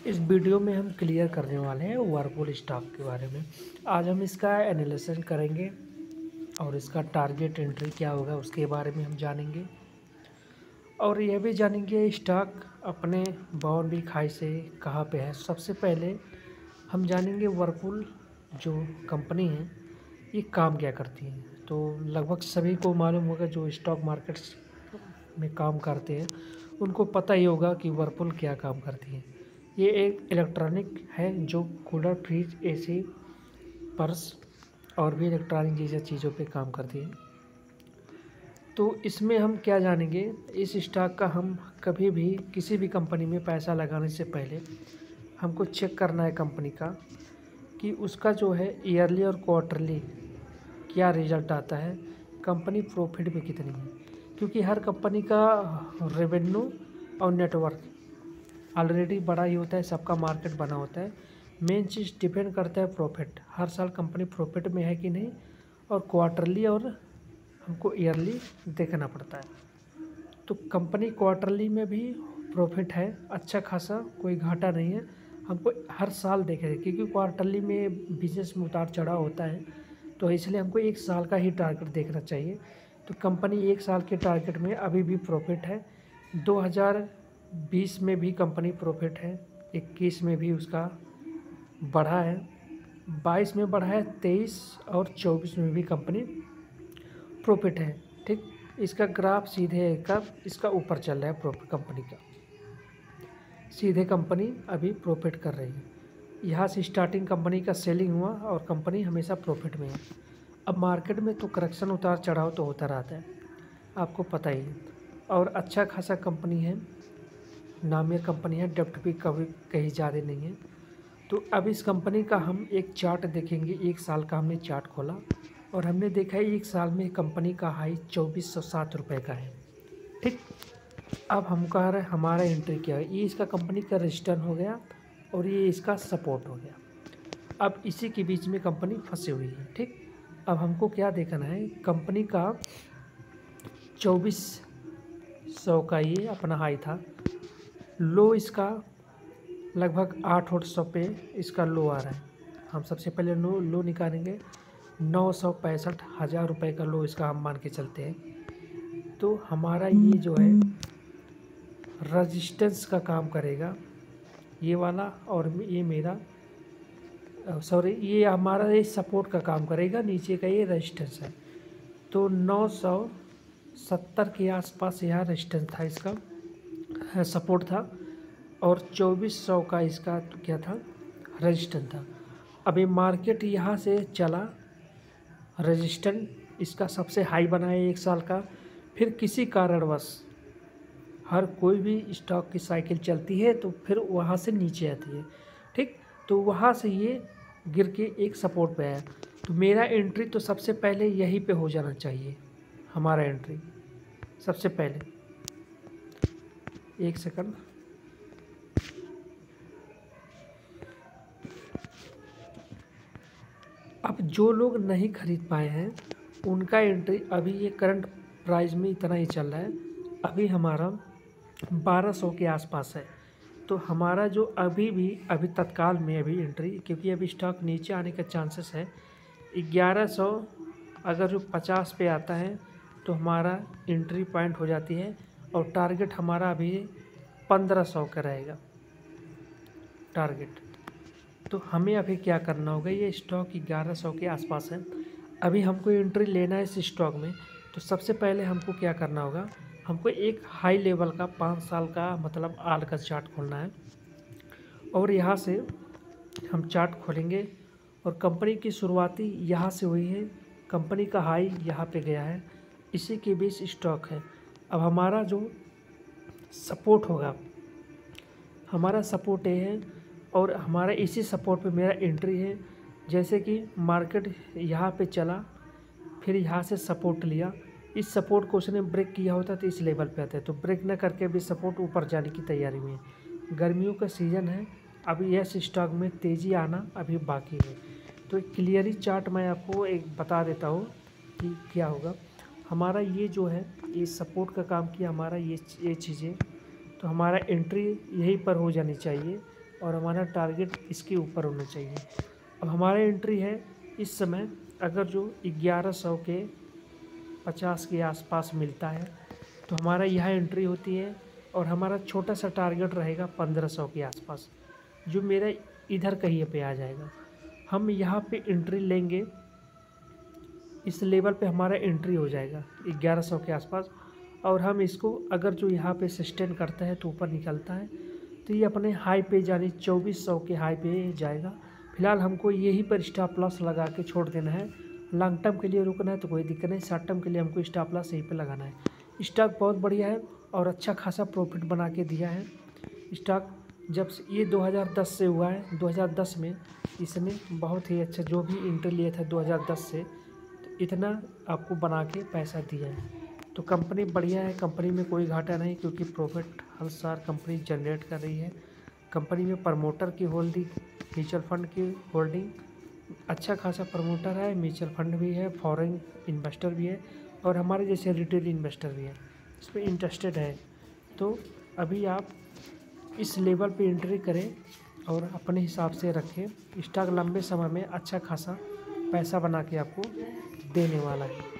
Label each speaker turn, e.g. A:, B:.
A: इस वीडियो में हम क्लियर करने वाले हैं वर्लपूल स्टॉक के बारे में। आज हम इसका एनालिसिस करेंगे और इसका टारगेट एंट्री क्या होगा उसके बारे में हम जानेंगे, और यह भी जानेंगे स्टॉक अपने बाउंड्री खाई से कहाँ पे है। सबसे पहले हम जानेंगे वर्लपूल जो कंपनी है ये काम क्या करती है। तो लगभग सभी को मालूम होगा, जो स्टॉक मार्केट्स में काम करते हैं उनको पता ही होगा कि वर्लपूल क्या काम करती है। ये एक इलेक्ट्रॉनिक है जो कूलर, फ्रिज, एसी, पर्स और भी इलेक्ट्रॉनिक जैसे चीज़ों पे काम करती है। तो इसमें हम क्या जानेंगे, इस स्टॉक का हम कभी भी किसी भी कंपनी में पैसा लगाने से पहले हमको चेक करना है कंपनी का कि उसका जो है ईयरली और क्वार्टरली क्या रिजल्ट आता है, कंपनी प्रॉफिट में कितनी है। क्योंकि हर कंपनी का रेवेन्यू और नेटवर्क ऑलरेडी बड़ा ही होता है, सबका मार्केट बना होता है। मेन चीज़ डिपेंड करता है प्रॉफिट, हर साल कंपनी प्रॉफिट में है कि नहीं, और क्वार्टरली और हमको ईयरली देखना पड़ता है। तो कंपनी क्वार्टरली में भी प्रॉफिट है अच्छा खासा, कोई घाटा नहीं है। हमको हर साल देखे क्योंकि क्वार्टरली में बिजनेस में उतार चढ़ाव होता है, तो इसलिए हमको एक साल का ही टारगेट देखना चाहिए। तो कंपनी एक साल के टारगेट में अभी भी प्रॉफिट है। 2020 में भी कंपनी प्रॉफिट है, 21 में भी उसका बढ़ा है, 22 में बढ़ा है, 23 और 24 में भी कंपनी प्रॉफिट है। ठीक, इसका ग्राफ सीधे कब इसका ऊपर चल रहा है, प्रॉफिट कंपनी का सीधे कंपनी अभी प्रॉफिट कर रही है। यहाँ से स्टार्टिंग कंपनी का सेलिंग हुआ और कंपनी हमेशा प्रॉफिट में है। अब मार्केट में तो करेक्शन, उतार चढ़ाव तो होता रहता है, आपको पता ही है। और अच्छा खासा कंपनी है, नामिया कंपनी है, डेप्ट भी कभी कहीं ज़्यादा नहीं है। तो अब इस कंपनी का हम एक चार्ट देखेंगे। एक साल का हमने चार्ट खोला और हमने देखा है एक साल में कंपनी का हाई 2407 रुपये का है। ठीक, अब हम कह रहे हैं हमारा एंट्री क्या है। ये इसका कंपनी का रजिस्टर हो गया और ये इसका सपोर्ट हो गया। अब इसी के बीच में कंपनी फंसी हुई है। ठीक, अब हमको क्या देखना है, कंपनी का 2400 का ये अपना हाई था, लो इसका लगभग 800 पे इसका लो आ रहा है। हम सबसे पहले लो निकालेंगे, 965,000 रुपये का लो इसका हम मान के चलते हैं। तो हमारा ये जो है रजिस्टेंस का काम करेगा, ये वाला, और ये मेरा सॉरी ये हमारा ये सपोर्ट का काम करेगा, नीचे का ये रेजिस्टेंस है। तो 970 के आसपास यहाँ रेजिस्टेंस था, इसका सपोर्ट था, और 2400 का इसका तो क्या था, रेजिस्टेंस था। अभी मार्केट यहाँ से चला, रेजिस्टेंस इसका सबसे हाई बना है एक साल का। फिर किसी कारणवश हर कोई भी स्टॉक की साइकिल चलती है तो फिर वहाँ से नीचे आती है। ठीक, तो वहाँ से ये गिर के एक सपोर्ट पे आया। तो मेरा एंट्री तो सबसे पहले यहीं पे हो जाना चाहिए, हमारा एंट्री सबसे पहले। एक सेकंड, अब जो लोग नहीं खरीद पाए हैं उनका एंट्री अभी ये करंट प्राइस में इतना ही चल रहा है, अभी हमारा 1200 के आसपास है। तो हमारा जो अभी तत्काल में अभी एंट्री, क्योंकि अभी स्टॉक नीचे आने का चांसेस है, 1100 अगर जो 50 पे आता है तो हमारा एंट्री पॉइंट हो जाती है, और टारगेट हमारा अभी 1500 का रहेगा टारगेट। तो हमें अभी क्या करना होगा, ये स्टॉक 1100 के आसपास है, अभी हमको एंट्री लेना है इस स्टॉक में। तो सबसे पहले हमको क्या करना होगा, हमको एक हाई लेवल का 5 साल का मतलब आल का चार्ट खोलना है, और यहाँ से हम चार्ट खोलेंगे और कंपनी की शुरुआती यहाँ से हुई है, कंपनी का हाई यहाँ पे गया है, इसी के बीच स्टॉक है। अब हमारा जो सपोर्ट होगा, हमारा सपोर्ट ये है, और हमारा इसी सपोर्ट पे मेरा एंट्री है। जैसे कि मार्केट यहाँ पे चला, फिर यहाँ से सपोर्ट लिया, इस सपोर्ट को उसने ब्रेक किया होता तो इस लेवल पे आता है, तो ब्रेक न करके भी सपोर्ट ऊपर जाने की तैयारी में है। गर्मियों का सीज़न है, अभी यह स्टॉक में तेज़ी आना अभी बाकी है। तो क्लियरली चार्ट मैं आपको एक बता देता हूँ कि क्या होगा। हमारा ये जो है ये सपोर्ट का काम किया हमारा, ये चीज़ें, तो हमारा एंट्री यहीं पर हो जानी चाहिए और हमारा टारगेट इसके ऊपर होना चाहिए। अब हमारी एंट्री है इस समय, अगर जो 1100 के 50 के आसपास मिलता है तो हमारा यह एंट्री होती है, और हमारा छोटा सा टारगेट रहेगा 1500 के आसपास, जो मेरा इधर कहीं पे आ जाएगा। हम यहाँ पे एंट्री लेंगे, इस लेवल पे हमारा एंट्री हो जाएगा 1100 के आसपास, और हम इसको अगर जो यहाँ पे सस्टेन करता है तो ऊपर निकलता है तो ये अपने हाई पे यानी 2400 के हाई पे जाएगा। फिलहाल हमको यही पर स्टॉप लॉस लगा के छोड़ देना है। लॉन्ग टर्म के लिए रुकना है तो कोई दिक्कत नहीं, शॉर्ट टर्म के लिए हमको स्टॉप लॉस यहीं पे लगाना है। स्टॉक बहुत बढ़िया है और अच्छा खासा प्रॉफिट बना के दिया है। स्टॉक जब से ये 2010 से हुआ है, 2010 में इसने बहुत ही अच्छा, जो भी एंट्री लिया था 2010 से, तो इतना आपको बना के पैसा दिया है। तो कंपनी बढ़िया है, कंपनी में कोई घाटा नहीं, क्योंकि प्रॉफिट हर साल कंपनी जनरेट कर रही है। कंपनी में प्रमोटर की होल्डिंग, म्यूचुअल फंड की होल्डिंग, अच्छा खासा प्रमोटर है, म्यूचुअल फंड भी है, फॉरेन इन्वेस्टर भी है, और हमारे जैसे रिटेल इन्वेस्टर भी है, इसमें इंटरेस्टेड है। तो अभी आप इस लेवल पे एंट्री करें और अपने हिसाब से रखें। स्टॉक लंबे समय में अच्छा खासा पैसा बना के आपको देने वाला है।